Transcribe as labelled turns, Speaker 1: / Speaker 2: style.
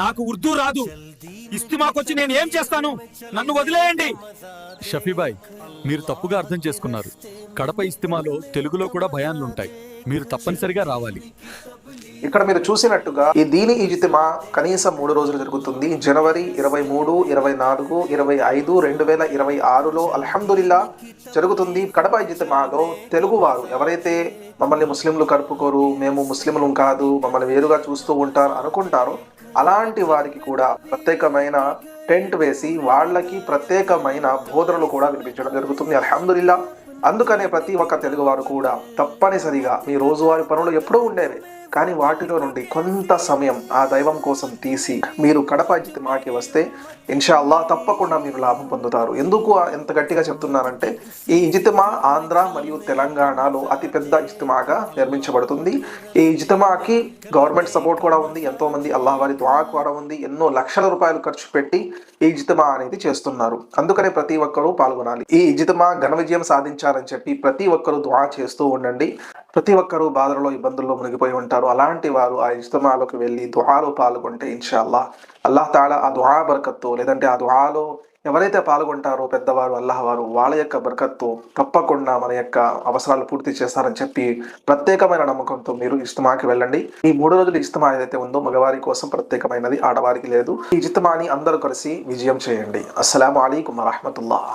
Speaker 1: నాకు ఉర్దూ రాదు. ఇస్తిమాకొచ్చి నేను ఏం చేస్తాను? నన్ను వదిలేయండి.
Speaker 2: షఫీబాయ్, మీరు తప్పుగా అర్థం చేసుకున్నారు. కడప ఇస్తిమాలో తెలుగులో కూడా బయాన్లుంటాయి. మీరు తప్పనిసరిగా రావాలి.
Speaker 3: ఇక్కడ మీరు చూసినట్టుగా ఈ దీని ఇజ్తిమా కనీసం 3 రోజులు జరుగుతుంది. జనవరి 23, 24, 25, 2026లో అల్హమ్దులిల్లా జరుగుతుంది. కడప ఇజ్తిమాలో తెలుగు వారు ఎవరైతే మమ్మల్ని ముస్లింలు కలుపుకోరు, మేము ముస్లింలు కాదు, మమ్మల్ని వేరుగా చూస్తూ ఉంటారు అనుకుంటారో అలాంటి వారికి కూడా ప్రత్యేకమైన టెంట్ వేసి వాళ్ళకి ప్రత్యేకమైన బోధనలు కూడా వినిపించడం జరుగుతుంది. అల్హమ్దులిల్లా. అందుకనే ప్రతి ఒక్క తెలుగువారు కూడా తప్పనిసరిగా మీ రోజువారీ పనులు ఎప్పుడూ ఉండేవి, కానీ వాటిలో నుండి కొంత సమయం ఆ దైవం కోసం తీసి మీరు కడప ఇజ్తిమాకి వస్తే ఇన్షా అల్లాహ్ తప్పకుండా మీరు లాభం పొందుతారు. ఎందుకు ఎంత గట్టిగా చెప్తున్నానంటే ఈ ఇజ్తిమా ఆంధ్ర మరియు తెలంగాణలో అతిపెద్ద ఇజ్తిమాగా నిర్మించబడుతుంది. ఈ ఇజ్తిమాకి గవర్నమెంట్ సపోర్ట్ కూడా ఉంది, ఎంతో మంది అల్లాహ్ వారి దుఆ కూడా ఉంది. ఎన్నో లక్షల రూపాయలు ఖర్చు పెట్టి ఈ ఇజ్తిమా అనేది చేస్తున్నారు. అందుకనే ప్రతి ఒక్కరూ పాల్గొనాలి. ఈ ఇజ్తిమా ఘన విజయం సాధించాలని చెప్పి ప్రతి ఒక్కరూ దుఆ చేస్తూ ఉండండి. ప్రతి ఒక్కరూ బాధలలో ఇబ్బందుల్లో మునిగిపోయి ఉంటారు. అలాంటి వారు ఆ ఇజ్తిమాలోకి వెళ్ళి దుఆలో పాల్గొంటే ఇన్షా అల్లాహ్ అల్లాహ్ తాలా ఆ దుఆ బరకత్తు, లేదంటే ఆ దుఆలో ఎవరైతే పాల్గొంటారో పెద్దవారు అల్లాహ్ వారు, వాళ్ళ యొక్క బరకత్తు తప్పకుండా మన యొక్క అవసరాలు పూర్తి చేస్తారని చెప్పి ప్రత్యేకమైన నమ్మకంతో మీరు ఇజ్తిమాకి వెళ్ళండి. ఈ 3 రోజుల ఇజ్తిమా ఏదైతే ఉందో మగవారి కోసం ప్రత్యేకమైనది, ఆడవారికి లేదు. ఈ ఇజ్తిమాని అందరూ కలిసి విజయం చేయండి. అస్సలాము అలైకుం వరహ్మతుల్లాహ్.